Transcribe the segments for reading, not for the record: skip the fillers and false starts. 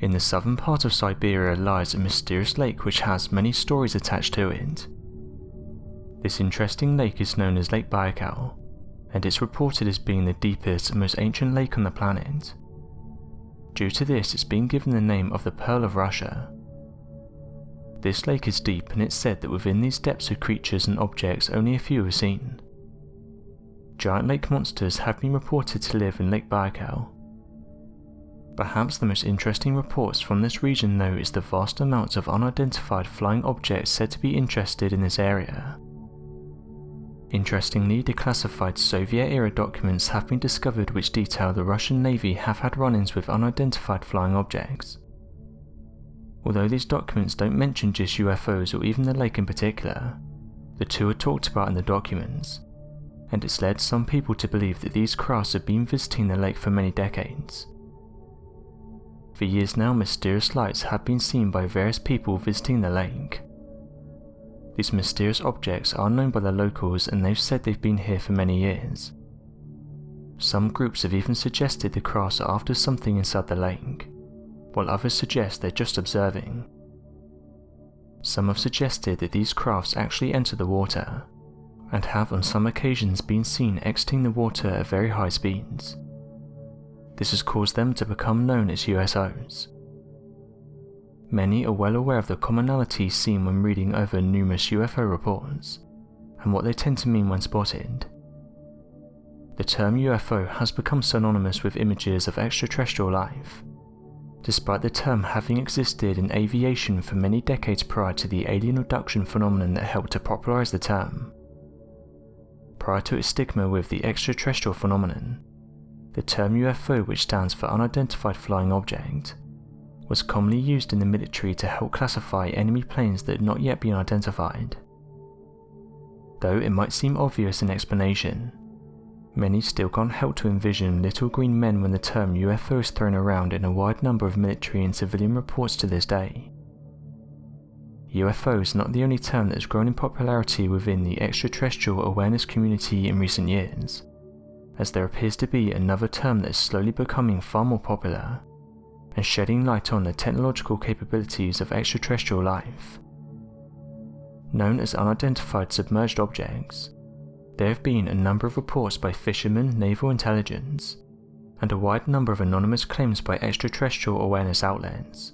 In the southern part of Siberia lies a mysterious lake which has many stories attached to it. This interesting lake is known as Lake Baikal, and it's reported as being the deepest and most ancient lake on the planet. Due to this, it's been given the name of the Pearl of Russia. This lake is deep, and it's said that within these depths are creatures and objects only a few have seen. Giant lake monsters have been reported to live in Lake Baikal. Perhaps the most interesting reports from this region though is the vast amounts of unidentified flying objects said to be interested in this area. Interestingly, declassified Soviet-era documents have been discovered which detail the Russian Navy have had run-ins with unidentified flying objects. Although these documents don't mention just UFOs or even the lake in particular, the two are talked about in the documents, and it's led some people to believe that these crafts have been visiting the lake for many decades. For years now, mysterious lights have been seen by various people visiting the lake. These mysterious objects are known by the locals, and they've said they've been here for many years. Some groups have even suggested the crafts are after something inside the lake, while others suggest they're just observing. Some have suggested that these crafts actually enter the water, and have on some occasions been seen exiting the water at very high speeds. This has caused them to become known as USOs. Many are well aware of the commonalities seen when reading over numerous UFO reports, and what they tend to mean when spotted. The term UFO has become synonymous with images of extraterrestrial life, despite the term having existed in aviation for many decades prior to the alien abduction phenomenon that helped to popularize the term. Prior to its stigma with the extraterrestrial phenomenon, the term UFO, which stands for Unidentified Flying Object, was commonly used in the military to help classify enemy planes that had not yet been identified. Though it might seem obvious in explanation, many still can't help to envision little green men when the term UFO is thrown around in a wide number of military and civilian reports to this day. UFO is not the only term that has grown in popularity within the extraterrestrial awareness community in recent years, as there appears to be another term that is slowly becoming far more popular, and shedding light on the technological capabilities of extraterrestrial life. Known as unidentified submerged objects, there have been a number of reports by fishermen, naval intelligence, and a wide number of anonymous claims by extraterrestrial awareness outlets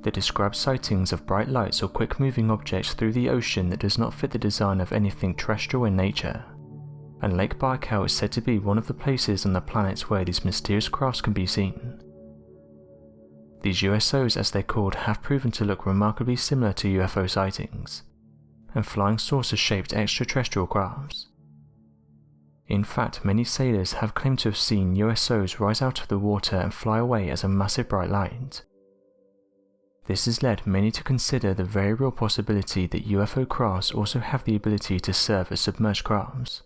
that describe sightings of bright lights or quick-moving objects through the ocean that does not fit the design of anything terrestrial in nature, and Lake Baikal is said to be one of the places on the planet where these mysterious crafts can be seen. These USOs, as they're called, have proven to look remarkably similar to UFO sightings, and flying saucer-shaped extraterrestrial crafts. In fact, many sailors have claimed to have seen USOs rise out of the water and fly away as a massive bright light. This has led many to consider the very real possibility that UFO crafts also have the ability to serve as submerged crafts,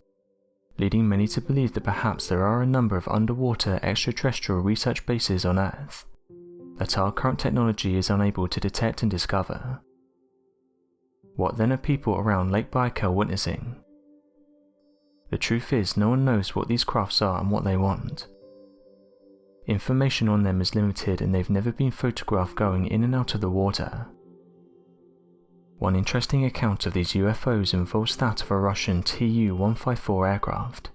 leading many to believe that perhaps there are a number of underwater extraterrestrial research bases on Earth that our current technology is unable to detect and discover. What then are people around Lake Baikal witnessing? The truth is, no one knows what these crafts are and what they want. Information on them is limited, and they've never been photographed going in and out of the water. One interesting account of these UFOs involves that of a Russian Tu-154 aircraft.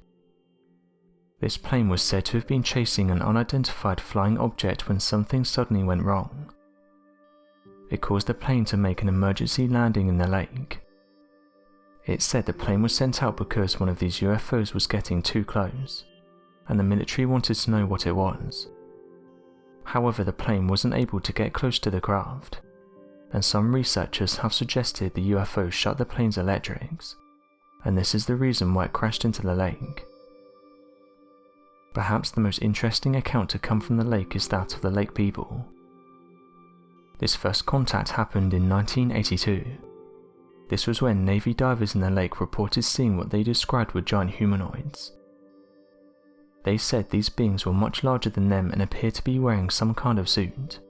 This plane was said to have been chasing an unidentified flying object when something suddenly went wrong. It caused the plane to make an emergency landing in the lake. It's said the plane was sent out because one of these UFOs was getting too close, and the military wanted to know what it was. However, the plane wasn't able to get close to the craft, and some researchers have suggested the UFO shut the plane's electrics, and this is the reason why it crashed into the lake. Perhaps the most interesting account to come from the lake is that of the lake people. This first contact happened in 1982. This was when Navy divers in the lake reported seeing what they described were giant humanoids. They said these beings were much larger than them and appeared to be wearing some kind of suit.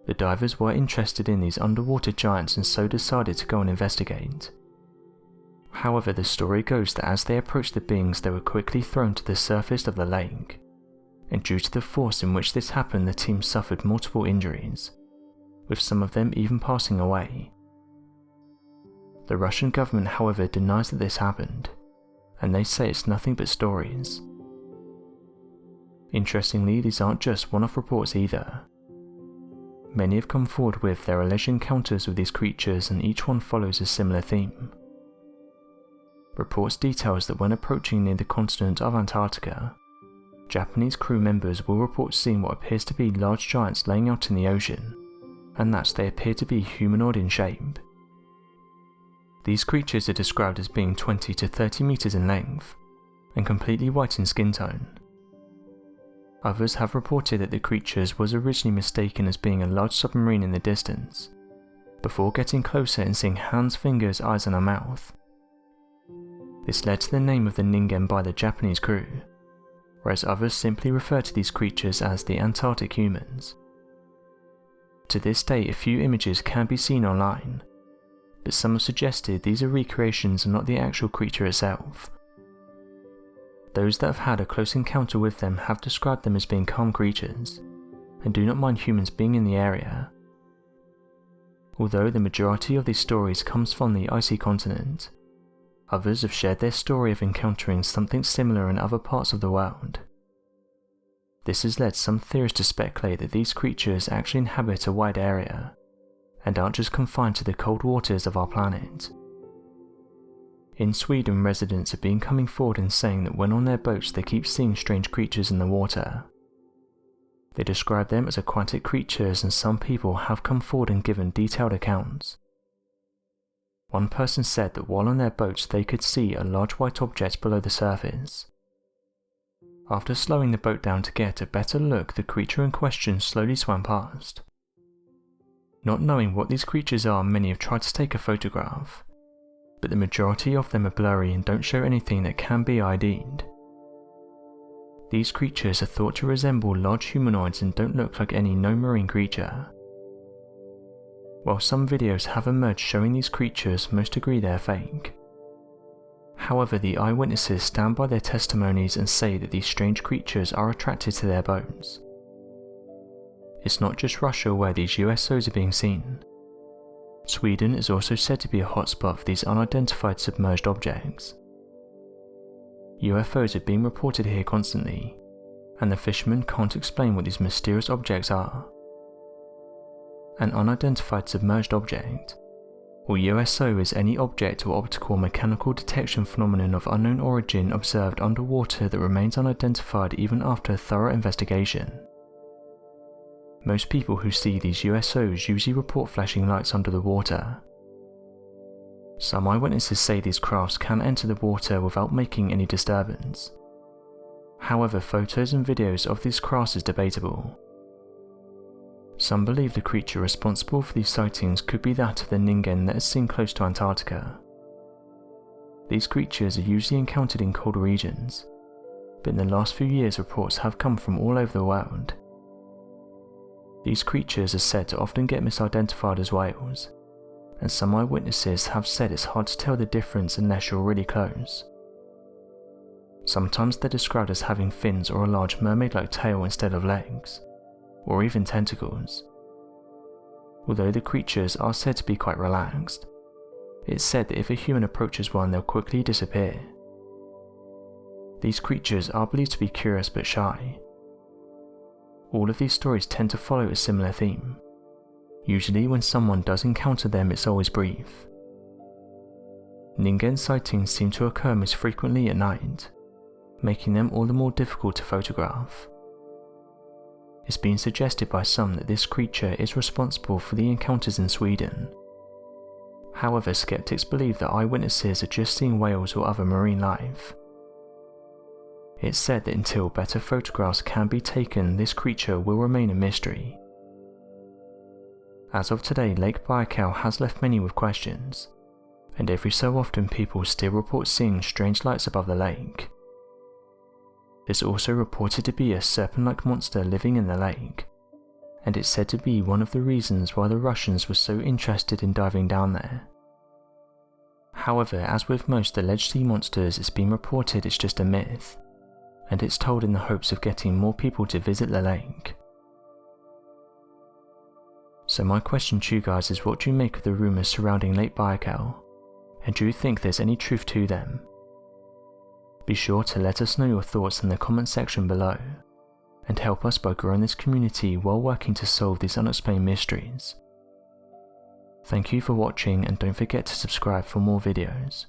The divers were interested in these underwater giants and so decided to go and investigate. However, the story goes that as they approached the beings, they were quickly thrown to the surface of the lake, and due to the force in which this happened, the team suffered multiple injuries, with some of them even passing away. The Russian government, however, denies that this happened, and they say it's nothing but stories. Interestingly, these aren't just one-off reports either. Many have come forward with their alleged encounters with these creatures, and each one follows a similar theme. Reports details that when approaching near the continent of Antarctica, Japanese crew members will report seeing what appears to be large giants laying out in the ocean, and that they appear to be humanoid in shape. These creatures are described as being 20 to 30 meters in length, and completely white in skin tone. Others have reported that the creatures was originally mistaken as being a large submarine in the distance, before getting closer and seeing hands, fingers, eyes and a mouth. This led to the name of the Ningyo by the Japanese crew, whereas others simply refer to these creatures as the Antarctic humans. To this day, a few images can be seen online, but some have suggested these are recreations and not the actual creature itself. Those that have had a close encounter with them have described them as being calm creatures, and do not mind humans being in the area. Although the majority of these stories comes from the icy continent, others have shared their story of encountering something similar in other parts of the world. This has led some theorists to speculate that these creatures actually inhabit a wide area, and aren't just confined to the cold waters of our planet. In Sweden, residents have been coming forward and saying that when on their boats they keep seeing strange creatures in the water. They describe them as aquatic creatures, and some people have come forward and given detailed accounts. One person said that while on their boats they could see a large white object below the surface. After slowing the boat down to get a better look, the creature in question slowly swam past. Not knowing what these creatures are, many have tried to take a photograph, but the majority of them are blurry and don't show anything that can be ID'd. These creatures are thought to resemble large humanoids and don't look like any known marine creature. While some videos have emerged showing these creatures, most agree they're fake. However, the eyewitnesses stand by their testimonies and say that these strange creatures are attracted to their boats. It's not just Russia where these USOs are being seen. Sweden is also said to be a hotspot for these unidentified submerged objects. UFOs are being reported here constantly, and the fishermen can't explain what these mysterious objects are. An unidentified submerged object, or USO, is any object or optical or mechanical detection phenomenon of unknown origin observed underwater that remains unidentified even after thorough investigation. Most people who see these USOs usually report flashing lights under the water. Some eyewitnesses say these crafts can enter the water without making any disturbance. However, photos and videos of these crafts is debatable. Some believe the creature responsible for these sightings could be that of the Ningyo that is seen close to Antarctica. These creatures are usually encountered in cold regions, but in the last few years reports have come from all over the world. These creatures are said to often get misidentified as whales, and some eyewitnesses have said it's hard to tell the difference unless you're really close. Sometimes they're described as having fins or a large mermaid-like tail instead of legs, or even tentacles. Although the creatures are said to be quite relaxed, it's said that if a human approaches one, they'll quickly disappear. These creatures are believed to be curious but shy. All of these stories tend to follow a similar theme. Usually when someone does encounter them, it's always brief. Ningyo sightings seem to occur most frequently at night, making them all the more difficult to photograph. It's been suggested by some that this creature is responsible for the encounters in Sweden. However, skeptics believe that eyewitnesses are just seeing whales or other marine life. It's said that until better photographs can be taken, this creature will remain a mystery. As of today, Lake Baikal has left many with questions, and every so often people still report seeing strange lights above the lake. There's also reported to be a serpent-like monster living in the lake, and it's said to be one of the reasons why the Russians were so interested in diving down there. However, as with most alleged sea monsters, it's been reported it's just a myth, and it's told in the hopes of getting more people to visit the lake. So my question to you guys is, what do you make of the rumours surrounding Lake Baikal, and do you think there's any truth to them? Be sure to let us know your thoughts in the comment section below, and help us by growing this community while working to solve these unexplained mysteries. Thank you for watching, and don't forget to subscribe for more videos.